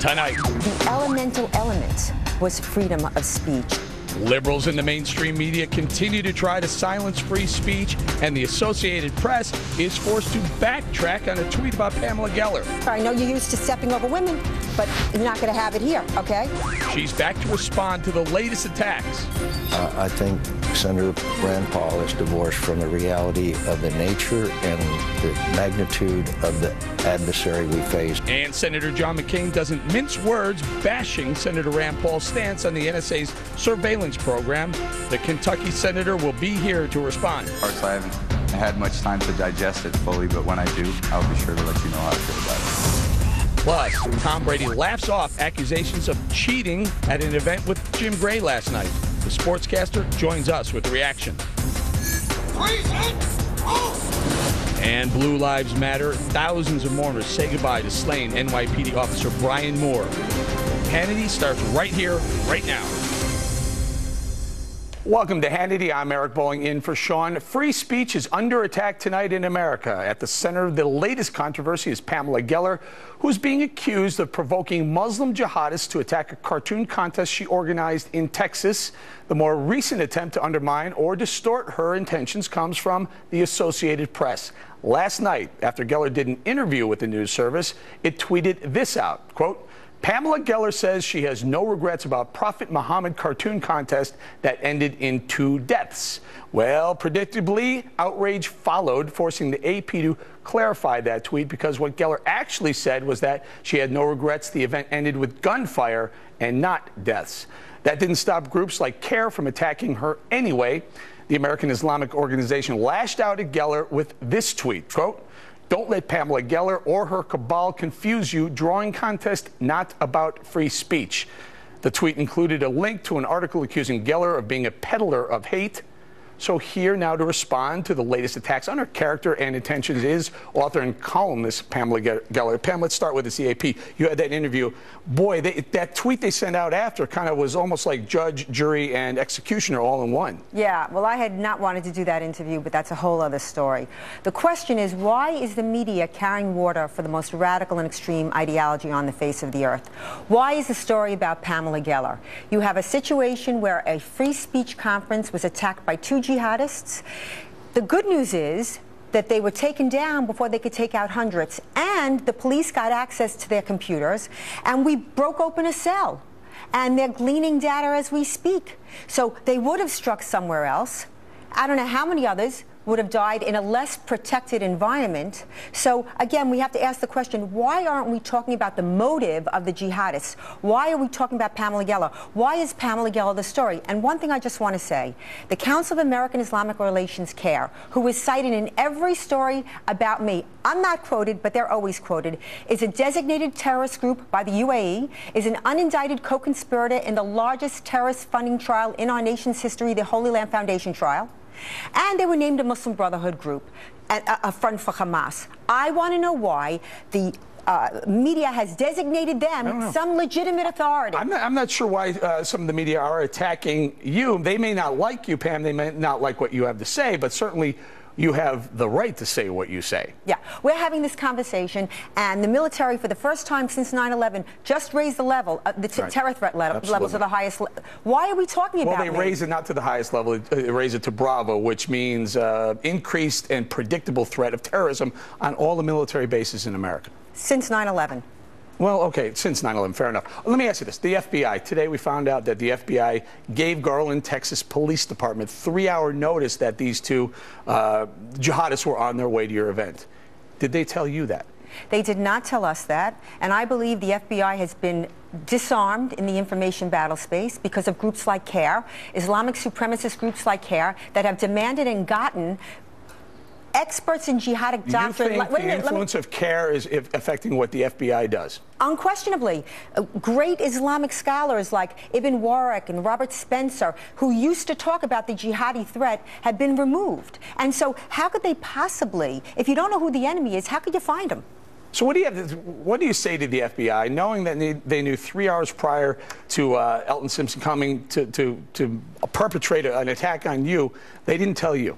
Tonight, the elemental element was freedom of speech. Liberals in the mainstream media continue to try to silence free speech, and the Associated Press is forced to backtrack on a tweet about Pamela Geller. I know you're used to stepping over women, but you're not going to have it here, okay? She's back to respond to the latest attacks. I think Senator Rand Paul is divorced from the reality of the nature and the magnitude of the adversary we face. And Senator John McCain doesn't mince words, bashing Senator Rand Paul's stance on the NSA's surveillance program. The Kentucky senator will be here to respond. I haven't had much time to digest it fully, but when I do, I'll be sure to let you know how I feel about it. Plus, Tom Brady laughs off accusations of cheating at an event with Jim Gray last night. The sportscaster joins us with the reaction. And Blue Lives Matter. Thousands of mourners say goodbye to slain NYPD officer Brian Moore. Hannity starts right here, right now. Welcome to Hannity. I'm Eric Bowling in for Sean. Free speech is under attack tonight in America. At the center of the latest controversy is Pamela Geller, who's being accused of provoking Muslim jihadists to attack a cartoon contest she organized in Texas. The more recent attempt to undermine or distort her intentions comes from the Associated Press. Last night, after Geller did an interview with the news service, it tweeted this out, quote, Pamela Geller says she has no regrets about Prophet Muhammad cartoon contest that ended in 2 deaths. Well, predictably, outrage followed, forcing the AP to clarify that tweet, because what Geller actually said was that she had no regrets. The event ended with gunfire and not deaths. That didn't stop groups like CARE from attacking her anyway. The American Islamic Organization lashed out at Geller with this tweet, quote, don't let Pamela Geller or her cabal confuse you. Drawing contest not about free speech. The tweet included a link to an article accusing Geller of being a peddler of hate. So here now to respond to the latest attacks on her character and intentions is author and columnist Pamela Geller. Pam, let's start with the CAP. You had that interview. Boy, that tweet they sent out after kind of was almost like judge, jury, and executioner all in one. Yeah, well, I had not wanted to do that interview, but that's a whole other story. The question is, why is the media carrying water for the most radical and extreme ideology on the face of the earth? Why is the story about Pamela Geller? You have a situation where a free speech conference was attacked by 2 jihadists. The good news is that they were taken down before they could take out hundreds, and the police got access to their computers, and we broke open a cell, and they're gleaning data as we speak. So they would have struck somewhere else. I don't know how many others would have died in a less protected environment. So again, we have to ask the question, why aren't we talking about the motive of the jihadists? Why are we talking about Pamela Geller? Why is Pamela Geller the story? And one thing I just want to say, the Council of American Islamic Relations, CARE, who is cited in every story about me, I'm not quoted, but they're always quoted, is a designated terrorist group by the UAE, is an unindicted co-conspirator in the largest terrorist funding trial in our nation's history, the Holy Land Foundation trial. And they were named a Muslim Brotherhood group, a front for Hamas. I want to know why the media has designated them some legitimate authority. I'm not sure why some of the media are attacking you. They may not like you, Pam. They may not like what you have to say, but certainly you have the right to say what you say. Yeah, we're having this conversation, and the military, for the first time since 9/11, just raised the level, the terror threat levels to the highest. Why are we talking about Well, they raise it not to the highest level, they raise it to Bravo, which means increased and predictable threat of terrorism on all the military bases in America. Since 9/11. Well, okay, since 9/11, fair enough. Let me ask you this. The FBI, today we found out that the FBI gave Garland, Texas Police Department 3-hour notice that these 2 jihadists were on their way to your event. Did they tell you that? They did not tell us that, and I believe the FBI has been disarmed in the information battle space because of groups like CARE, Islamic supremacist groups like CARE, that have demanded and gotten experts in jihadic doctrine. You think the influence of CARE is affecting what the FBI does? Unquestionably. Great Islamic scholars like Ibn Warwick and Robert Spencer, who used to talk about the jihadi threat, have been removed. And so how could they possibly, if you don't know who the enemy is, how could you find them? So what do you say to the FBI, knowing that they knew 3 hours prior to Elton Simpson coming to perpetrate an attack on you, they didn't tell you?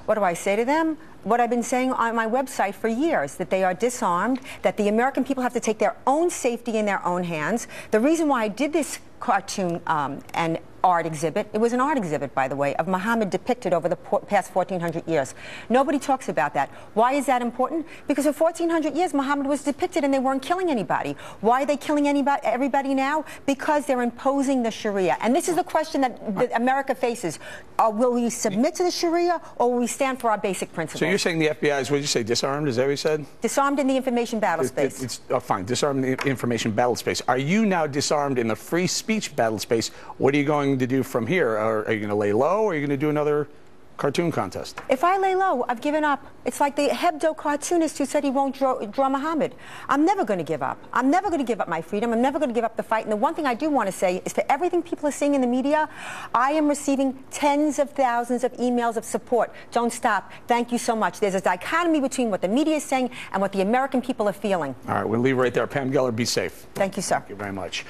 What do I say to them? what I've been saying on my website for years, that they are disarmed, that the American people have to take their own safety in their own hands. The reason why I did this cartoon and art exhibit, it was an art exhibit, by the way, of Muhammad depicted over the past 1,400 years. Nobody talks about that. Why is that important? Because for 1,400 years, Muhammad was depicted and they weren't killing anybody. Why are they killing everybody now? Because they're imposing the Sharia. And this is the question that America faces. Will we submit to the Sharia, or will we stand for our basic principles? So you're saying the FBI is, what did you say, disarmed? Is that what you said? Disarmed in the information battle space. Fine, disarmed in the information battle space. Are you now disarmed in the free speech battle space? What are you going to do from here? Are you going to lay low, or are you going to do another cartoon contest? If I lay low, I've given up. It's like the Hebdo cartoonist who said he won't draw Muhammad. I'm never going to give up. I'm never going to give up my freedom. I'm never going to give up the fight. And the one thing I do want to say is, for everything people are seeing in the media, I am receiving tens of thousands of emails of support. Don't stop. Thank you so much. There's a dichotomy between what the media is saying and what the American people are feeling. All right, we'll leave it right there. Pam Geller, be safe. Thank you, sir. Thank you very much.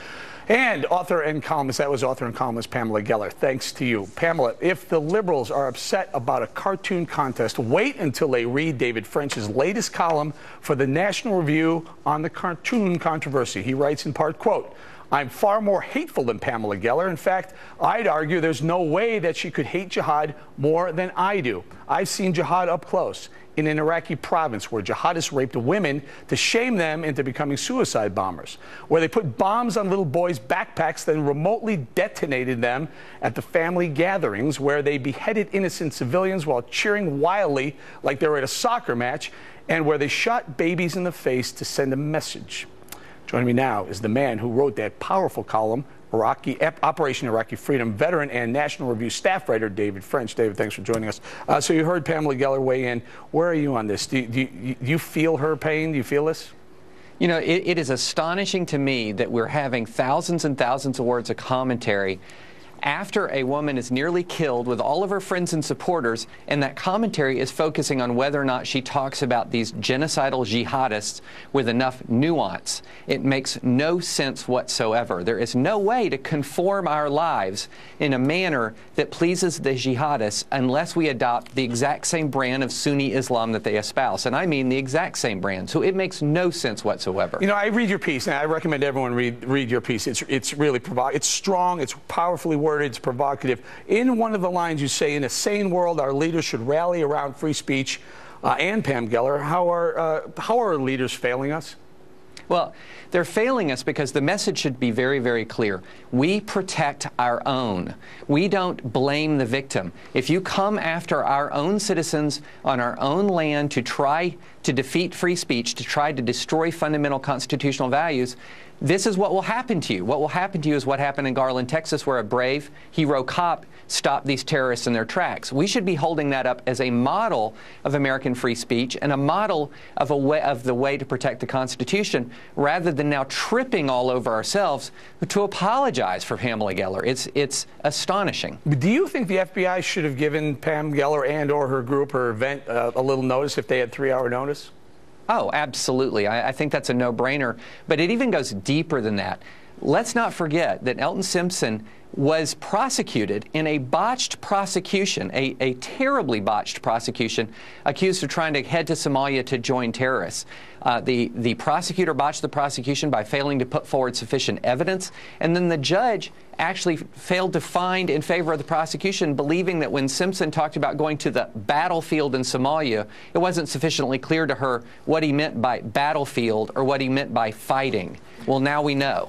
And author and columnist, that was author and columnist Pamela Geller. Thanks to you. Pamela, if the liberals are upset about a cartoon contest, wait until they read David French's latest column for the National Review on the cartoon controversy. He writes in part, quote, "I'm far more hateful than Pamela Geller. In fact, I'd argue there's no way that she could hate jihad more than I do. I've seen jihad up close in an Iraqi province where jihadists raped women to shame them into becoming suicide bombers, where they put bombs on little boys' backpacks, then remotely detonated them at the family gatherings, where they beheaded innocent civilians while cheering wildly like they were at a soccer match, and where they shot babies in the face to send a message." Joining me now is the man who wrote that powerful column, Operation Iraqi Freedom veteran and National Review staff writer David French. David, thanks for joining us. So you heard Pamela Geller weigh in. Where are you on this? Do you feel her pain? Do you feel this? You know, it is astonishing to me that we're having thousands and thousands of words of commentary after a woman is nearly killed with all of her friends and supporters, and that commentary is focusing on whether or not she talks about these genocidal jihadists with enough nuance. It makes no sense whatsoever. There is no way to conform our lives in a manner that pleases the jihadists unless we adopt the exact same brand of Sunni Islam that they espouse. And I mean the exact same brand. So it makes no sense whatsoever. You know, I read your piece, and I recommend everyone read your piece. It's really it's strong, it's powerfully worded, it's provocative. In one of the lines you say, "In a sane world, our leaders should rally around free speech." And Pam Geller, how are our leaders failing us? Well, they're failing us because the message should be very, very clear. We protect our own. We don't blame the victim. If you come after our own citizens on our own land to try to defeat free speech, to try to destroy fundamental constitutional values, this is what will happen to you. What will happen to you is what happened in Garland, Texas, where a brave hero cop stopped these terrorists in their tracks. We should be holding that up as a model of American free speech and a model of the way to protect the Constitution, rather than now tripping all over ourselves to apologize for Pamela Geller. It's astonishing. Do you think the FBI should have given Pam Geller and or her group, her event, a little notice if they had 3-hour notice? Oh, absolutely. I think that's a no-brainer. But it even goes deeper than that. Let's not forget that Elton Simpson was prosecuted in a botched prosecution, a terribly botched prosecution, accused of trying to head to Somalia to join terrorists. The prosecutor botched the prosecution by failing to put forward sufficient evidence, and then the judge actually failed to find in favor of the prosecution, believing that when Simpson talked about going to the battlefield in Somalia, it wasn't sufficiently clear to her what he meant by battlefield or what he meant by fighting. Well, now we know.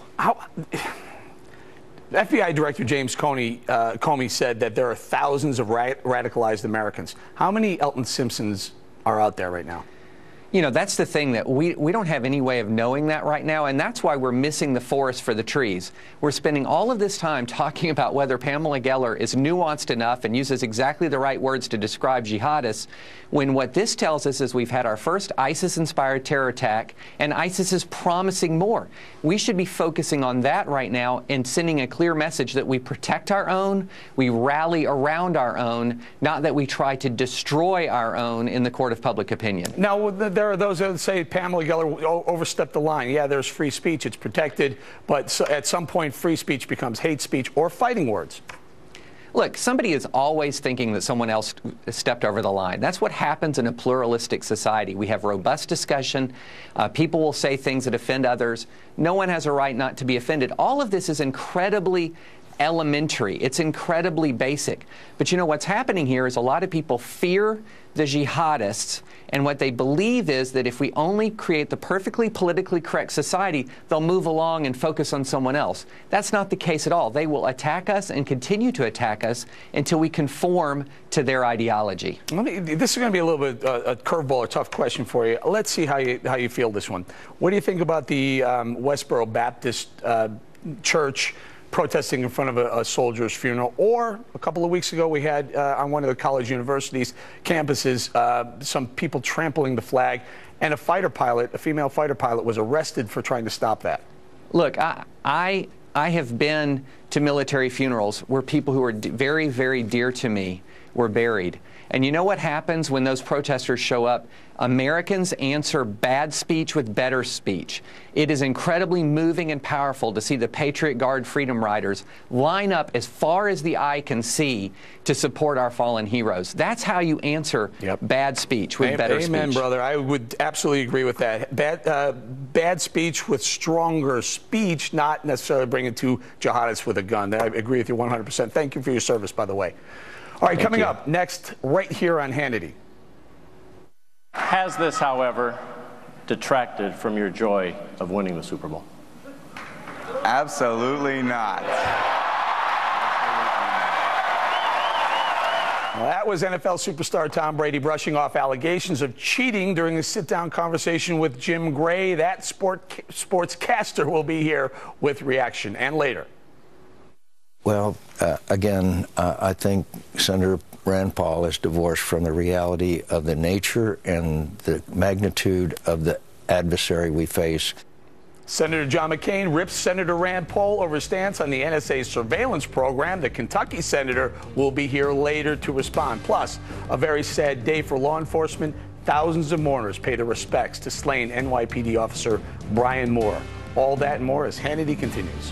FBI Director James Comey said that there are thousands of radicalized Americans. How many Elton Simpsons are out there right now? You know, that's the thing, that we don't have any way of knowing that right now, and that's why we're missing the forest for the trees. We're spending all of this time talking about whether Pamela Geller is nuanced enough and uses exactly the right words to describe jihadists, when what this tells us is we've had our first ISIS-inspired terror attack, and ISIS is promising more. We should be focusing on that right now and sending a clear message that we protect our own, we rally around our own, not that we try to destroy our own in the court of public opinion. Now, there are those that say Pamela Geller overstepped the line. Yeah, there's free speech, it's protected, but at some point free speech becomes hate speech or fighting words. Look, somebody is always thinking that someone else stepped over the line. That's what happens in a pluralistic society. We have robust discussion. People will say things that offend others. No one has a right not to be offended. All of this is incredibly elementary. It's incredibly basic. But you know what's happening here is a lot of people fear the jihadists, and what they believe is that if we only create the perfectly politically correct society, they'll move along and focus on someone else. That's not the case at all. They will attack us and continue to attack us until we conform to their ideology. This is going to be a little bit a curveball, a tough question for you. Let's see how you feel this one. What do you think about the Westboro Baptist Church protesting in front of a soldier's funeral? Or a couple of weeks ago, we had on one of the college universities campuses some people trampling the flag, and a fighter pilot, a female fighter pilot, was arrested for trying to stop that. Look, I have been to military funerals where people who are very, very dear to me were buried. And you know what happens when those protesters show up? Americans answer bad speech with better speech. It is incredibly moving and powerful to see the Patriot Guard Freedom Riders line up as far as the eye can see to support our fallen heroes. That's how you answer bad speech, with better speech. Amen, brother. I would absolutely agree with that. Bad speech with stronger speech, not necessarily bringing two jihadists with a gun. I agree with you 100%. Thank you for your service, by the way. All right, coming up next, right here on Hannity. Has this, however, detracted from your joy of winning the Super Bowl? Absolutely not. Well, that was NFL superstar Tom Brady brushing off allegations of cheating during a sit-down conversation with Jim Gray. That sportscaster will be here with reaction and later. Well, again, I think Senator Rand Paul is divorced from the reality of the nature and the magnitude of the adversary we face. Senator John McCain rips Senator Rand Paul over his stance on the NSA surveillance program. The Kentucky senator will be here later to respond. Plus, a very sad day for law enforcement. Thousands of mourners pay their respects to slain NYPD officer Brian Moore. All that and more as Hannity continues.